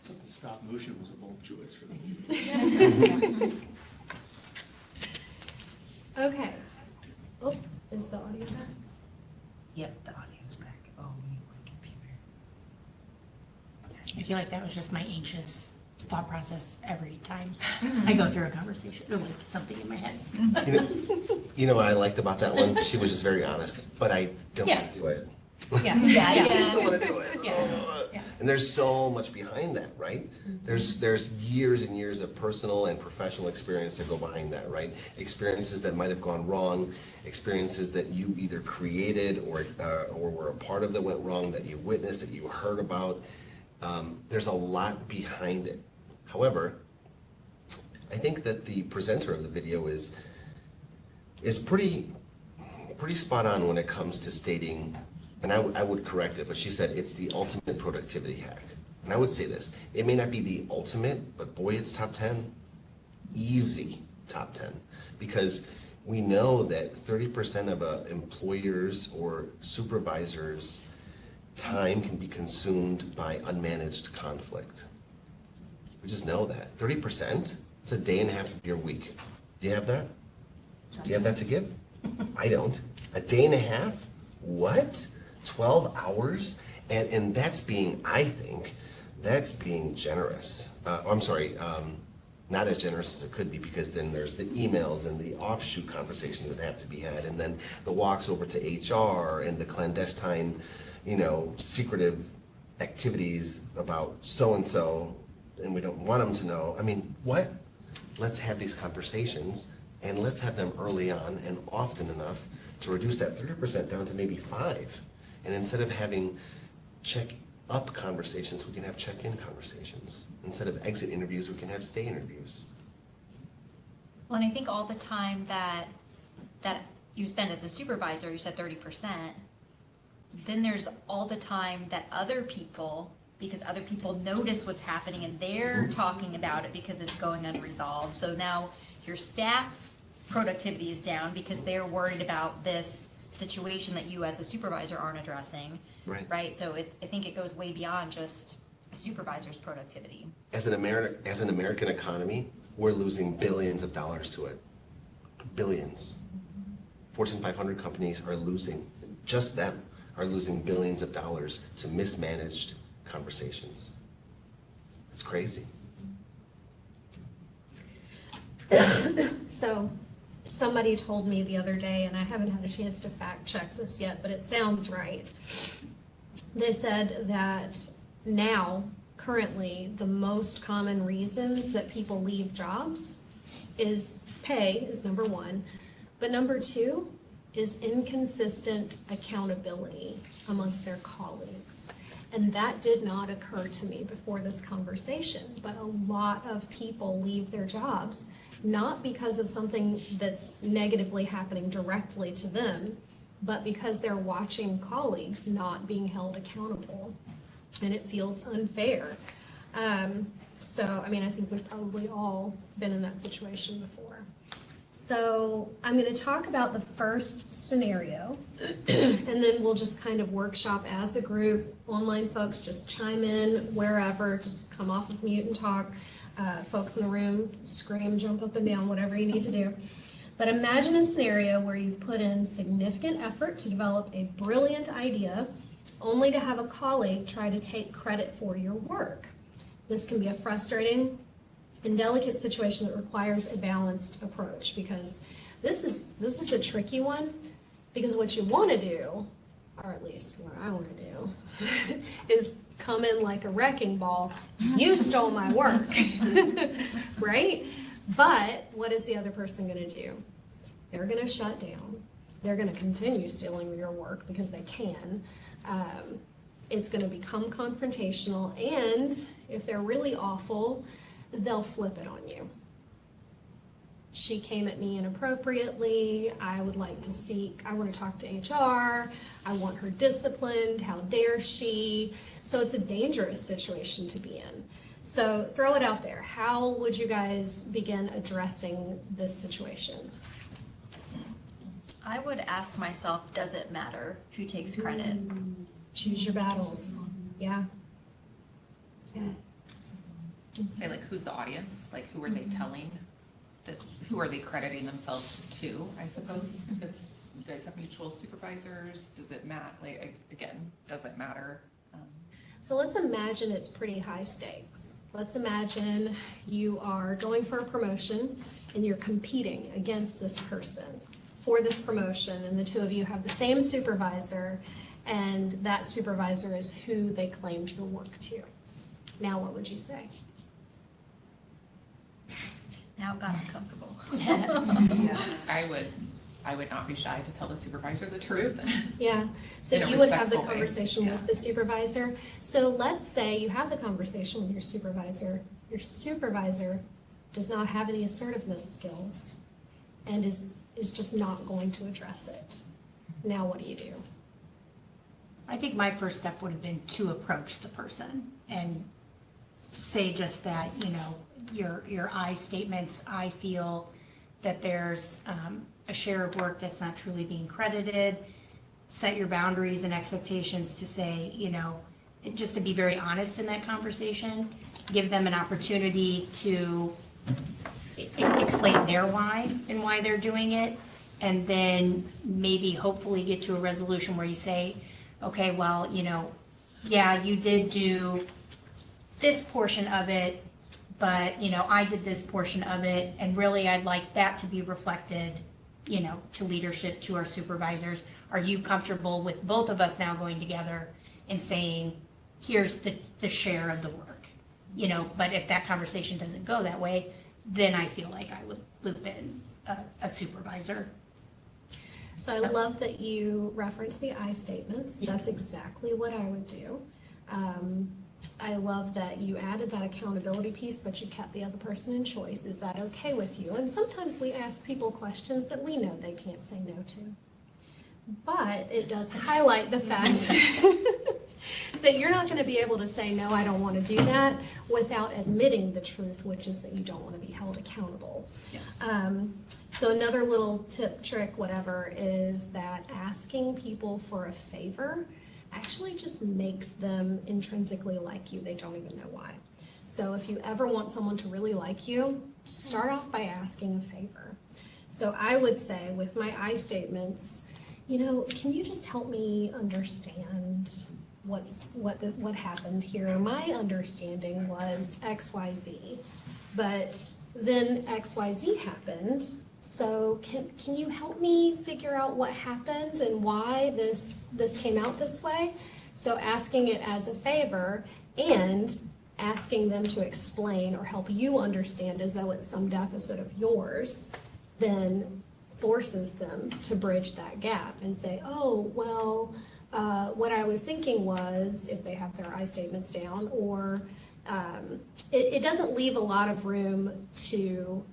S5: thought the stop motion was a bold choice for them.
S2: Okay. Oh, is the audio back?
S6: Yep, the audio's back. Oh, you want computer. I feel like that was just my anxious thought process every time I go through a conversation, or like something in my head.
S3: You know what I liked about that one? She was just very honest, but I don't
S6: Yeah.
S3: want to do it.
S6: Yeah.
S3: I just don't want to do it.
S6: Yeah.
S3: And there's so much behind that, right? There's years and years of personal and professional experience that go behind that, right? Experiences that might have gone wrong, experiences that you either created or were a part of that went wrong, that you witnessed, that you heard about. There's a lot behind it. However, I think that the presenter of the video is pretty spot on when it comes to stating, and I would correct it, but she said it's the ultimate productivity hack. And I would say this, it may not be the ultimate, but boy, it's top 10. Easy top 10. Because we know that 30% of employers or supervisors' time can be consumed by unmanaged conflict. We just know that. 30%? It's a day and a half of your week. Do you have that? Do you have that to give? I don't. A day and a half? What? 12 hours? And that's being, I think, that's being generous. I'm sorry, not as generous as it could be, because then there's the emails and the offshoot conversations that have to be had, and then the walks over to HR and the clandestine, secretive activities about so-and-so, and we don't want them to know. I mean, what? Let's have these conversations, and let's have them early on and often enough to reduce that 30% down to maybe 5%. And instead of having check-up conversations, we can have check-in conversations. Instead of exit interviews, we can have stay interviews.
S1: Well, and I think all the time that you spend as a supervisor, you said 30%, then there's all the time that other people, because other people notice what's happening and they're talking about it because it's going unresolved. So now your staff productivity is down because they're worried about this situation that you as a supervisor aren't addressing. Right? So I think it goes way beyond just a supervisor's productivity. As an
S3: American economy, we're losing billions of dollars to it. Billions. Fortune 500 companies are losing, just them, are losing billions of dollars to mismanaged conversations. It's crazy.
S2: So somebody told me the other day, and I haven't had a chance to fact check this yet, but it sounds right. They said that now, currently, the most common reasons that people leave jobs is pay is number one, but number two is inconsistent accountability amongst their colleagues. And that did not occur to me before this conversation, but a lot of people leave their jobs not because of something that's negatively happening directly to them, but because they're watching colleagues not being held accountable, and it feels unfair. So, I mean, I think we've probably all been in that situation before. So I'm going to talk about the first scenario, and then we'll just kind of workshop as a group. Online folks, just chime in wherever, just come off of mute and talk. Folks in the room, scream, jump up and down, whatever you need to do. But imagine a scenario where you've put in significant effort to develop a brilliant idea, only to have a colleague try to take credit for your work. This can be a frustrating and delicate situation that requires a balanced approach, because this is a tricky one, because what you want to do, or at least what I want to do, is come in like a wrecking ball. You stole my work, right? But what is the other person going to do? They're going to shut down. They're going to continue stealing your work because they can. It's going to become confrontational, and if they're really awful, they'll flip it on you. she came at me inappropriately. I would like to I want to talk to HR. I want her disciplined. How dare she? So it's a dangerous situation to be in. So throw it out there. How would you guys begin addressing this situation?
S1: I would ask myself, does it matter who takes credit?
S2: Choose your battles. Yeah.
S9: Say like, who's the audience? Like, who are they telling? Who are they crediting themselves to, I suppose? If it's, you guys have mutual supervisors, does it matter? Like, again, does it matter?
S2: So let's imagine it's pretty high stakes. Let's imagine you are going for a promotion and you're competing against this person for this promotion, and the two of you have the same supervisor, and that supervisor is who they claimed your work to. Now what would you say?
S1: Now it got uncomfortable.
S9: Yeah, I would not be shy to tell the supervisor the truth.
S2: Yeah, so
S9: In a
S2: you would have the
S9: respectful way,
S2: conversation
S9: yeah.
S2: with the supervisor. So let's say you have the conversation with your supervisor. Your supervisor does not have any assertiveness skills and is just not going to address it. Now what do you do?
S6: I think my first step would have been to approach the person and say just that, you know, your I statements, I feel that there's a share of work that's not truly being credited. Set your boundaries and expectations to say, you know, just to be very honest in that conversation. Give them an opportunity to explain their why and why they're doing it. And then maybe hopefully get to a resolution where you say, okay, well, you know, yeah, you did do this portion of it, but, you know, I did this portion of it, and really I'd like that to be reflected, you know, to leadership, to our supervisors. Are you comfortable with both of us now going together and saying, here's the share of the work? You know, but if that conversation doesn't go that way, then I feel like I would loop in a supervisor.
S2: So I love that you reference the I statements. That's exactly what I would do. I love that you added that accountability piece, but you kept the other person in choice. Is that okay with you? And sometimes we ask people questions that we know they can't say no to. But it does highlight the fact that you're not going to be able to say, no, I don't want to do that, without admitting the truth, which is that you don't want to be held accountable. So another little tip, trick, whatever, is that asking people for a favor actually just makes them intrinsically like you. They don't even know why. So if you ever want someone to really like you, start off by asking a favor. So I would say with my I statements, you know, can you just help me understand what happened here? My understanding was XYZ, but then XYZ happened. So can you help me figure out what happened and why this came out this way? So asking it as a favor and asking them to explain or help you understand as though it's some deficit of yours, then forces them to bridge that gap and say, oh, well, what I was thinking was, if they have their I statements down, or it doesn't leave a lot of room to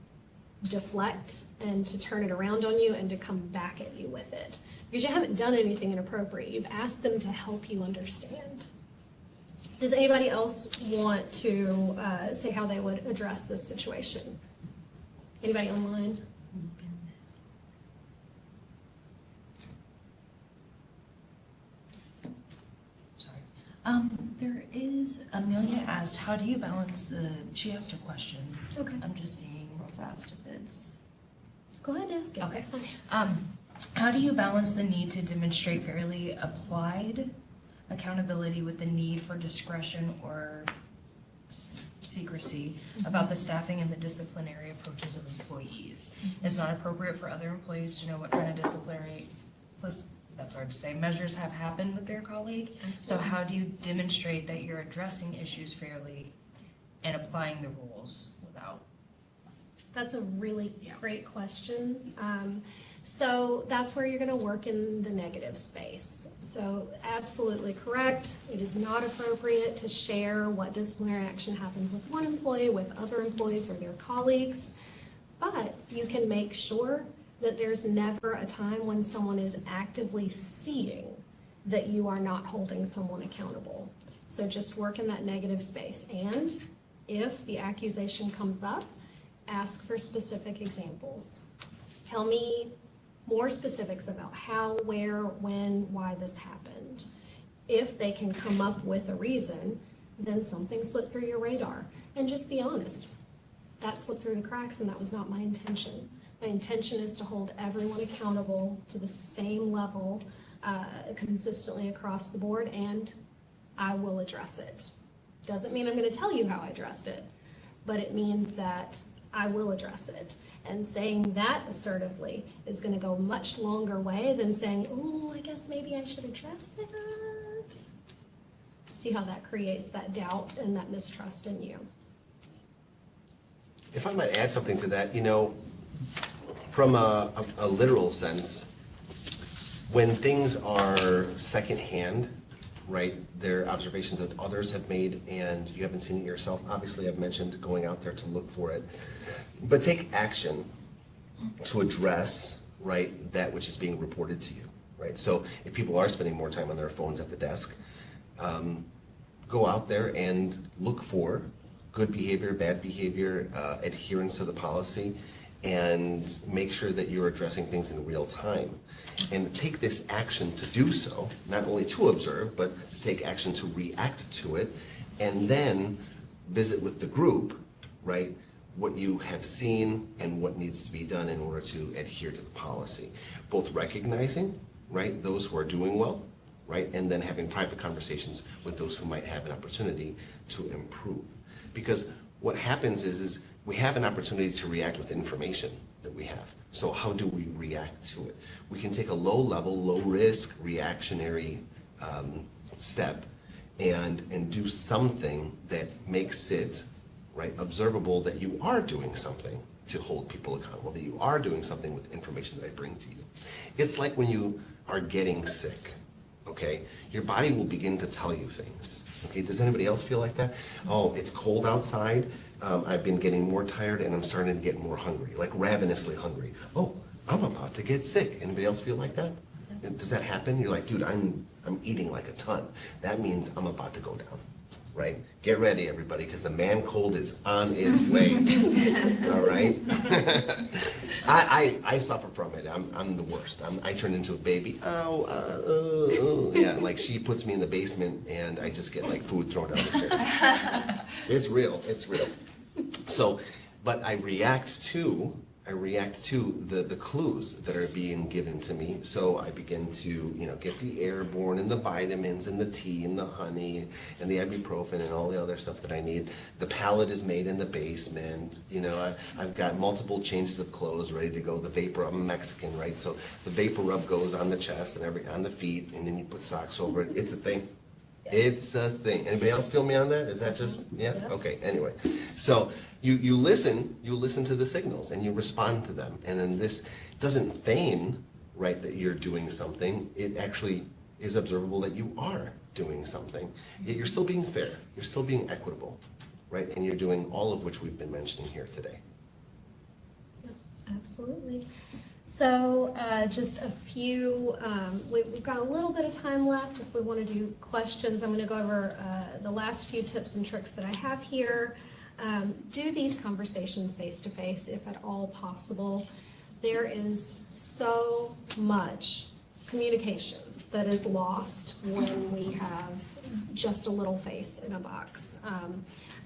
S2: deflect and to turn it around on you and to come back at you with it, because you haven't done anything inappropriate. You've asked them to help you understand. Does anybody else want to say how they would address this situation? Anybody online?
S6: Sorry. There is, Amelia asked, how do you balance she asked a question.
S2: Okay.
S6: I'm just seeing real fast if it's.
S2: Go ahead and ask it.
S6: Okay.
S2: That's fine.
S6: How do you balance the need to demonstrate fairly applied accountability with the need for discretion or secrecy about the staffing and the disciplinary approaches of employees? It's not appropriate for other employees to know what kind of disciplinary, that's hard to say, measures have happened with their colleague. So how do you demonstrate that you're addressing issues fairly and applying the rules without?
S2: That's a really great question. So that's where you're going to work in the negative space. So absolutely correct. It is not appropriate to share what disciplinary action happened with one employee with other employees or their colleagues. But you can make sure that there's never a time when someone is actively seeing that you are not holding someone accountable. So just work in that negative space. And if the accusation comes up, ask for specific examples. Tell me more specifics about how, where, when, why this happened. If they can come up with a reason, then something slipped through your radar. And just be honest. That slipped through the cracks and that was not my intention. My intention is to hold everyone accountable to the same level consistently across the board, and I will address it. Doesn't mean I'm going to tell you how I addressed it, but it means that I will address it. And saying that assertively is going to go a much longer way than saying, oh, I guess maybe I should address that. See how that creates that doubt and that mistrust in you.
S3: If I might add something to that, you know, from a literal sense, when things are secondhand, right, they're observations that others have made and you haven't seen it yourself. Obviously, I've mentioned going out there to look for it. But take action to address, right, that which is being reported to you, right? So if people are spending more time on their phones at the desk, go out there and look for good behavior, bad behavior, adherence to the policy, and make sure that you're addressing things in real time. And take this action to do so, not only to observe, but to take action to react to it, and then visit with the group, right, what you have seen and what needs to be done in order to adhere to the policy. Both recognizing, right, those who are doing well, right, and then having private conversations with those who might have an opportunity to improve. Because what happens is we have an opportunity to react with information that we have. So how do we react to it? We can take a low-level, low-risk, reactionary step and do something that makes it, right, observable that you are doing something to hold people accountable, that you are doing something with information that I bring to you. It's like when you are getting sick, okay? Your body will begin to tell you things. Okay, does anybody else feel like that? Oh, it's cold outside. I've been getting more tired and I'm starting to get more hungry, like ravenously hungry. Oh, I'm about to get sick. Anybody else feel like that? And does that happen? You're like, dude, I'm eating like a ton. That means I'm about to go down, right? Get ready, everybody, because the man cold is on its way. All right? I suffer from it. I'm the worst. I turn into a baby. Yeah, like she puts me in the basement and I just get like food thrown down the stairs. It's real. It's real. So, but I react to the clues that are being given to me. So I begin to, get the airborne and the vitamins and the tea and the honey and the ibuprofen and all the other stuff that I need. The pallet is made in the basement. I've got multiple changes of clothes ready to go. The vapor, I'm Mexican, right? So the vapor rub goes on the chest and on the feet, and then you put socks over it. It's a thing. It's a thing. Anybody else feel me on that? Is that just, yeah? Okay, anyway. So you listen to the signals and you respond to them. And then this doesn't feign, right, that you're doing something. It actually is observable that you are doing something. Yet you're still being fair. You're still being equitable, right? And you're doing all of which we've been mentioning here today.
S2: Absolutely. So just a few, we've got a little bit of time left if we want to do questions. I'm going to go over the last few tips and tricks that I have here. Do these conversations face-to-face if at all possible. There is so much communication that is lost when we have just a little face in a box.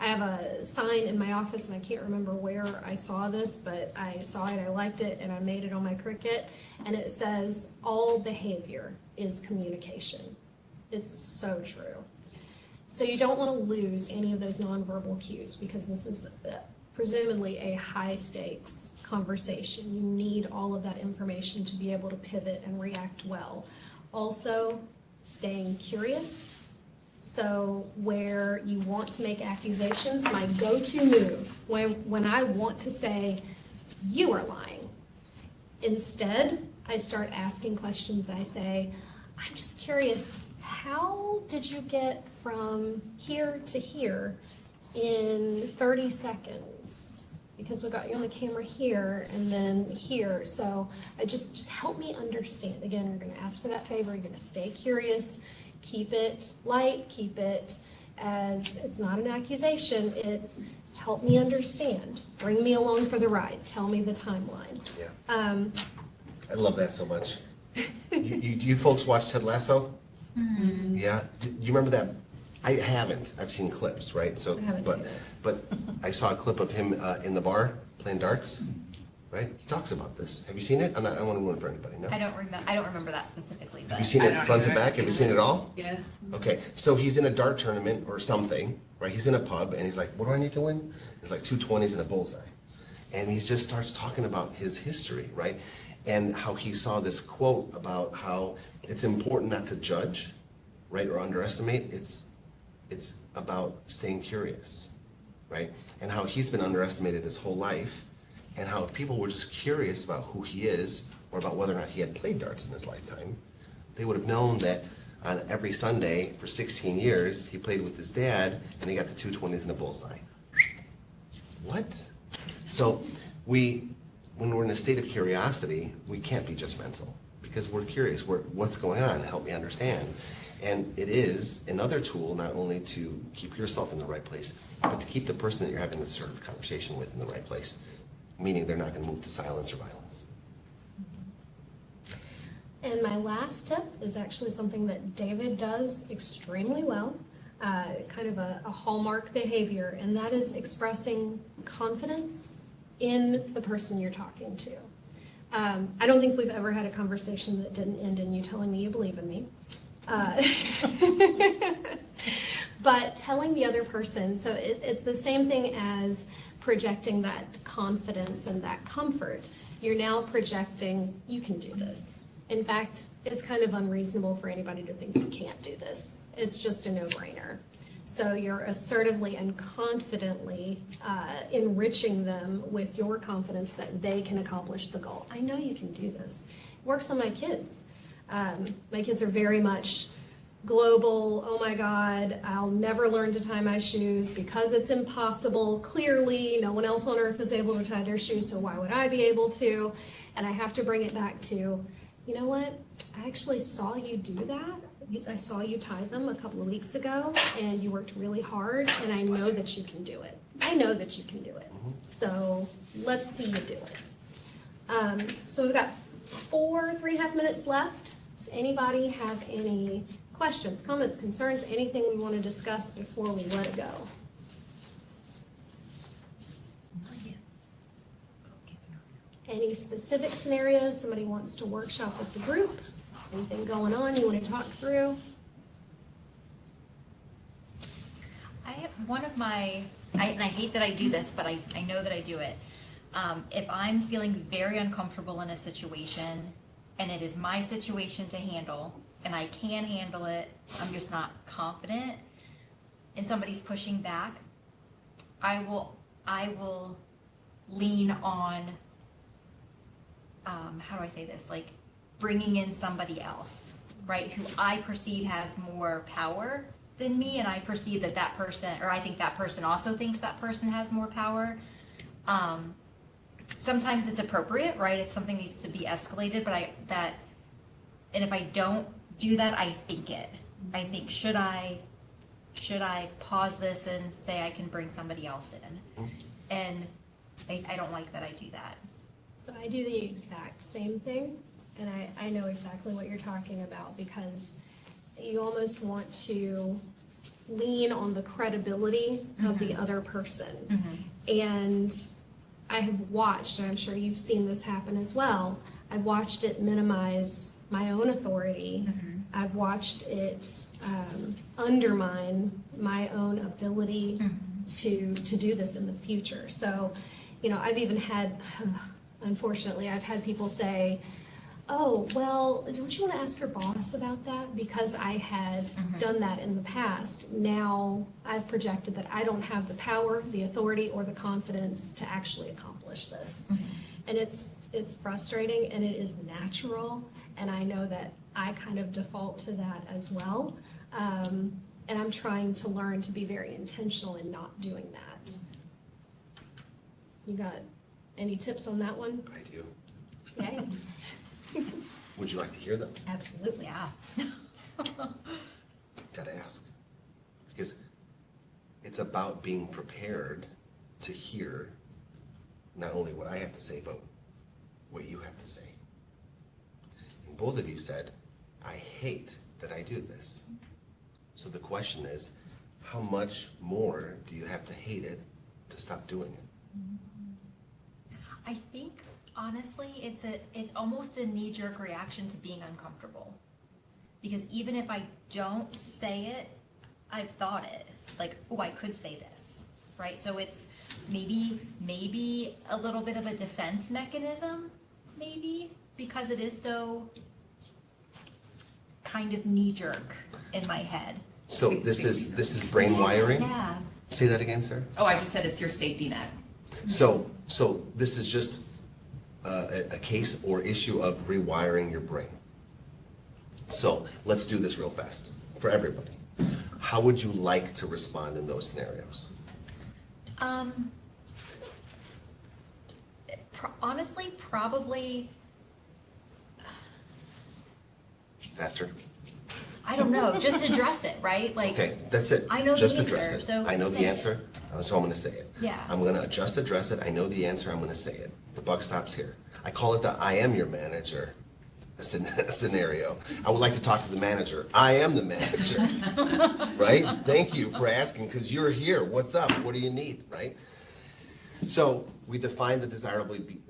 S2: I have a sign in my office, and I can't remember where I saw this, but I saw it, I liked it, and I made it on my Cricut, and it says, all behavior is communication. It's so true. So you don't want to lose any of those nonverbal cues, because this is presumably a high-stakes conversation. You need all of that information to be able to pivot and react well. Also, staying curious. So where you want to make accusations, my go-to move, when I want to say, you are lying, instead, I start asking questions. I say, I'm just curious, how did you get from here to here in 30 seconds? because we got you on the camera here and then here. So I just help me understand. Again, you're going to ask for that favor. You're going to stay curious, keep it light, keep it as it's not an accusation. It's help me understand. Bring me along for the ride. Tell me the timeline.
S3: Yeah. I love that so much. You folks watch Ted Lasso? Mm-hmm. Yeah. Do you remember that? I haven't. I've seen clips, right? So,
S2: I haven't seen it.
S3: But I saw a clip of him in the bar playing darts, right? He talks about this. Have you seen it? I don't want to ruin it for anybody. No.
S1: I don't remember that specifically, but
S3: Have you seen
S4: I
S3: it
S4: don't
S3: front to
S4: either.
S3: back? Have you seen it all?
S4: Yeah.
S3: Okay, so he's in a dart tournament or something, right? He's in a pub and he's like, what do I need to win? It's like 2 20s and a bullseye. And he just starts talking about his history, right? And how he saw this quote about how it's important not to judge, right, or underestimate. It's about staying curious, right? And how he's been underestimated his whole life, and how if people were just curious about who he is or about whether or not he had played darts in his lifetime, they would have known that on every Sunday for 16 years, he played with his dad and he got the 2 20s and a bullseye. What? So when we're in a state of curiosity, we can't be judgmental because we're curious. What's going on? Help me understand. And it is another tool not only to keep yourself in the right place, but to keep the person that you're having this sort of conversation with in the right place, meaning they're not going to move to silence or violence.
S2: And my last tip is actually something that David does extremely well, kind of a hallmark behavior, and that is expressing confidence in the person you're talking to. I don't think we've ever had a conversation that didn't end in you telling me you believe in me. But telling the other person, so it's the same thing as projecting that confidence and that comfort. You're now projecting, you can do this. In fact, it's kind of unreasonable for anybody to think you can't do this. It's just a no-brainer. So you're assertively and confidently enriching them with your confidence that they can accomplish the goal. I know you can do this. It works on my kids. My kids are very much global, oh my God, I'll never learn to tie my shoes because it's impossible. Clearly, no one else on earth is able to tie their shoes, so why would I be able to? And I have to bring it back to, you know what? I actually saw you do that. I saw you tie them a couple of weeks ago, and you worked really hard, and I know that you can do it. I know that you can do it. So let's see you do it. So we've got 3.5 minutes left. Does anybody have any questions, comments, concerns, anything we want to discuss before we let it go? Any specific scenarios somebody wants to workshop with the group? Anything going on you want to talk through?
S1: And I hate that I do this, but I know that I do it. If I'm feeling very uncomfortable in a situation and it is my situation to handle and I can handle it, I'm just not confident and somebody's pushing back, I will lean on, how do I say this? Like bringing in somebody else, right? Who I perceive has more power than me, and I perceive that person, or I think that person also thinks that person has more power. Sometimes it's appropriate, right? If something needs to be escalated, and if I don't do that, I think it. I think, should I pause this and say I can bring somebody else in? And I don't like that I do that.
S2: So I do the exact same thing, and I know exactly what you're talking about, because you almost want to lean on the credibility of the other person. And I have watched, and I'm sure you've seen this happen as well, I've watched it minimize my own authority. I've watched it undermine my own ability to do this in the future. So, I've even had, unfortunately, I've had people say, oh, well, don't you want to ask your boss about that? Because I had done that in the past. Now I've projected that I don't have the power, the authority, or the confidence to actually accomplish this. And it's frustrating, and it is natural, and I know that I kind of default to that as well. And I'm trying to learn to be very intentional in not doing that. You got any tips on that one?
S3: I do.
S2: Okay,
S3: Would you like to hear them?
S2: absolutely.
S1: Yeah.
S3: Gotta ask. Because it's about being prepared to hear not only what I have to say, but what you have to say. And both of you said, I hate that I do this. So the question is, how much more do you have to hate it to stop doing it?
S1: I think honestly, it's almost a knee-jerk reaction to being uncomfortable. Because even if I don't say it, I've thought it. Like, oh, I could say this, right? So it's maybe a little bit of a defense mechanism, maybe, because it is so kind of knee-jerk in my head.
S3: So this is brain wiring?
S1: Yeah.
S3: Say that again, sir?
S9: Oh, I just said it's your safety net.
S3: So this is just a case or issue of rewiring your brain. So let's do this real fast for everybody. How would you like to respond in those scenarios?
S1: Honestly, probably,
S3: Faster?
S1: I don't know, just address it, right? Like,
S3: Okay, that's it.
S1: I know the
S3: Just
S1: answer,
S3: address it.
S1: so
S3: I know the
S1: say it.
S3: answer, so I'm gonna say it.
S1: Yeah.
S3: I'm gonna just address it. I know the answer, I'm gonna say it. The buck stops here. I call it the I am your manager scenario. I would like to talk to the manager. I am the manager, right? Thank you for asking, because you're here. What's up? What do you need, right? So we define the desirable behavior.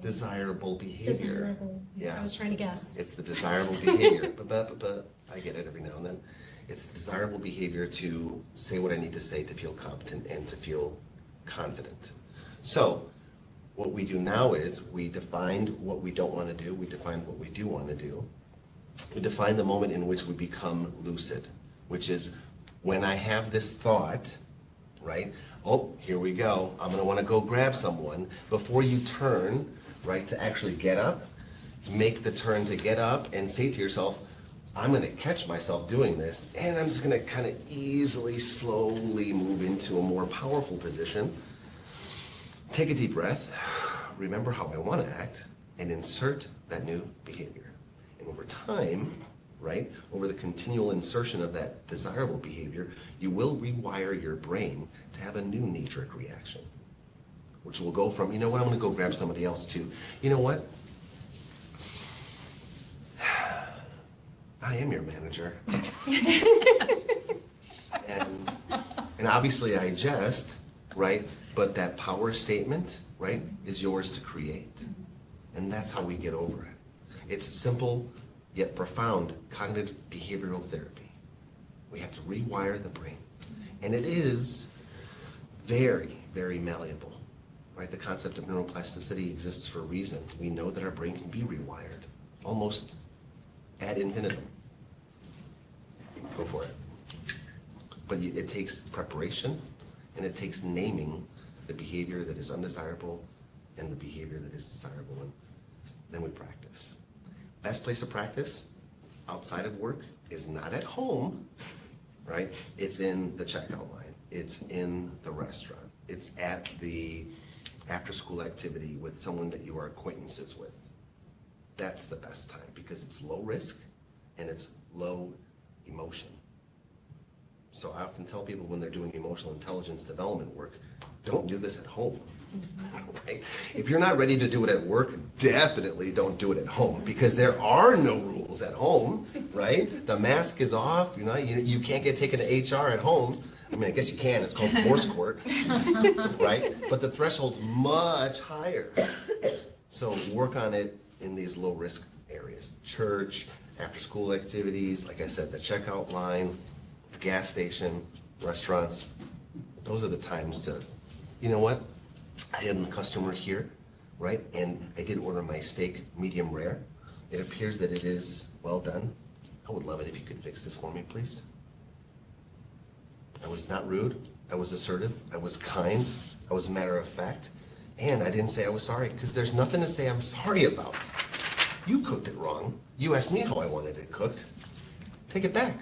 S2: Desirable.
S3: Yeah.
S2: I was trying to guess.
S3: It's the desirable behavior. But I get it every now and then. It's the desirable behavior to say what I need to say, to feel competent and to feel confident. So what we do now is we defined what we don't want to do. We defined what we do want to do. We define the moment in which we become lucid, which is when I have this thought, right? Oh, here we go. I'm going to want to go grab someone. Before you turn, right, to actually get up, make the turn to get up and say to yourself, I'm going to catch myself doing this, and I'm just going to kind of easily, slowly move into a more powerful position. Take a deep breath, remember how I want to act, and insert that new behavior. And over time, right, over the continual insertion of that desirable behavior, you will rewire your brain to have a new knee-jerk reaction, which will go from, you know what, I'm going to go grab somebody else, to, you know what, I am your manager. and obviously I jest, right? But that power statement, right, is yours to create. And that's how we get over it. It's simple yet profound cognitive behavioral therapy. We have to rewire the brain. And it is very, very malleable, right? The concept of neuroplasticity exists for a reason. We know that our brain can be rewired almost ad infinitum. Go for it. But it takes preparation, and it takes naming the behavior that is undesirable and the behavior that is desirable, and then we practice. Best place to practice outside of work is not at home, right? It's in the checkout line. It's in the restaurant. It's at the after-school activity with someone that you are acquaintances with. That's the best time because it's low risk and it's low emotion. So I often tell people when they're doing emotional intelligence development work, don't do this at home. Right? If you're not ready to do it at work, definitely don't do it at home because there are no rules at home, right? The mask is off, you can't get taken to HR at home. I mean, I guess you can, it's called divorce court, right? But the threshold's much higher. So work on it in these low risk areas. Church, after school activities, like I said, the checkout line, the gas station, restaurants. Those are the times to, you know what? I had a customer here, right? And I did order my steak medium rare. It appears that it is well done. I would love it if you could fix this for me, please. I was not rude. I was assertive. I was kind. I was matter of fact. And I didn't say I was sorry because there's nothing to say I'm sorry about. You cooked it wrong. You asked me how I wanted it cooked. Take it back.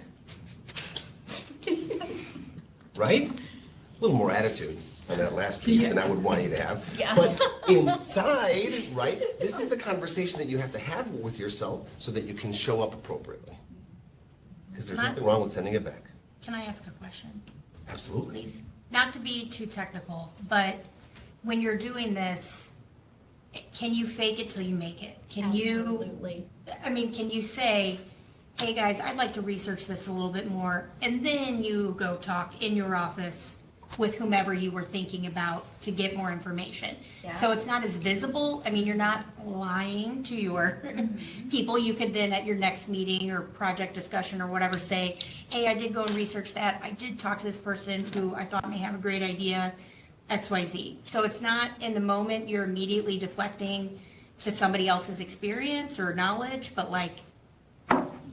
S3: Right? A little more attitude. on that last piece than I would want you to have.
S1: Yeah.
S3: But inside, right, this is the conversation that you have to have with yourself so that you can show up appropriately. Because there's nothing wrong with sending it back.
S6: Can I ask a question,
S3: Absolutely.
S6: please? Not to be too technical, but when you're doing this, can you fake it till you make it? Can you,
S2: Absolutely.
S6: I mean, can you say, hey guys, I'd like to research this a little bit more, and then you go talk in your office with whomever you were thinking about to get more information.
S1: Yeah.
S6: So it's not as visible. I mean, you're not lying to your people. You could then at your next meeting or project discussion or whatever say, hey, I did go and research that. I did talk to this person who I thought may have a great idea, XYZ. So it's not in the moment you're immediately deflecting to somebody else's experience or knowledge, but like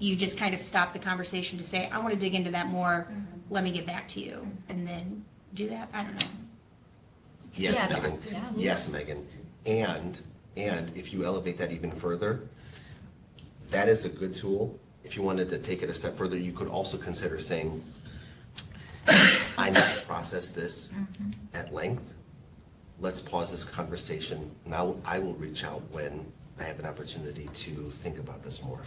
S6: you just kind of stop the conversation to say, I want to dig into that more. Let me get back to you. And then do that. I don't know.
S3: Yes,
S1: Yeah,
S3: Megan.
S1: yeah.
S3: Yes, Megan. And if you elevate that even further, that is a good tool. If you wanted to take it a step further, you could also consider saying, I need to process this at length. Let's pause this conversation. Now I will reach out when I have an opportunity to think about this more.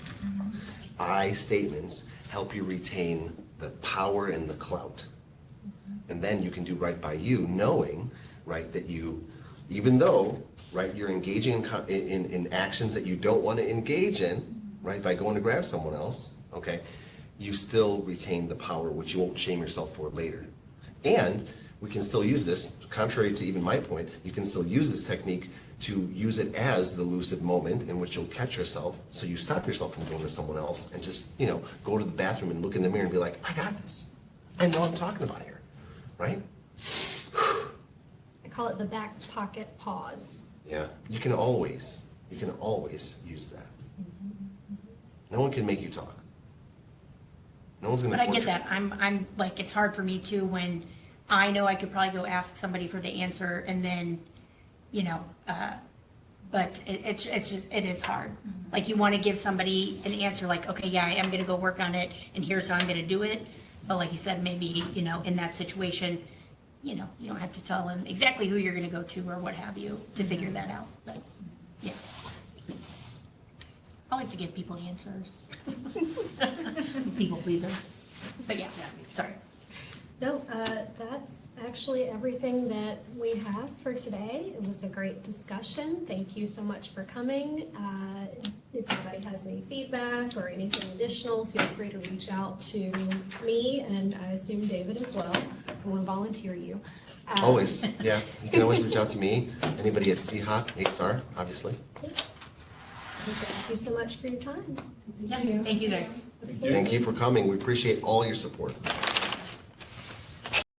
S3: I statements help you retain the power and the clout. And then you can do right by you, knowing, right, that you, even though, right, you're engaging in actions that you don't want to engage in, right, by going to grab someone else, okay, you still retain the power, which you won't shame yourself for later. And we can still use this, contrary to even my point, you can still use this technique to use it as the lucid moment in which you'll catch yourself, so you stop yourself from going to someone else and just, you know, go to the bathroom and look in the mirror and be like, I got this. I know what I'm talking about here, right?
S2: I call it the back pocket pause.
S3: Yeah, you can always use that. No one can make you talk. No one's gonna
S6: But I get
S3: torture
S6: that. I'm like, it's hard for me too when I know I could probably go ask somebody for the answer and then, you know, but it's just, it is hard. Like you want to give somebody an answer like, okay, yeah, I am going to go work on it and here's how I'm going to do it. But like you said, maybe, you know, in that situation, you know, you don't have to tell them exactly who you're going to go to or what have you to figure that out. But yeah. I like to give people answers. People pleaser. But yeah, sorry.
S2: No, that's actually everything that we have for today. It was a great discussion. Thank you so much for coming. If anybody has any feedback or anything additional, feel free to reach out to me and I assume David as well. I want to volunteer you.
S3: Always, yeah. You can always reach out to me, anybody at CHOP, HR, obviously.
S2: Thank you so much for your time.
S6: Yeah, thank you guys.
S3: Thank you for coming. We appreciate all your support.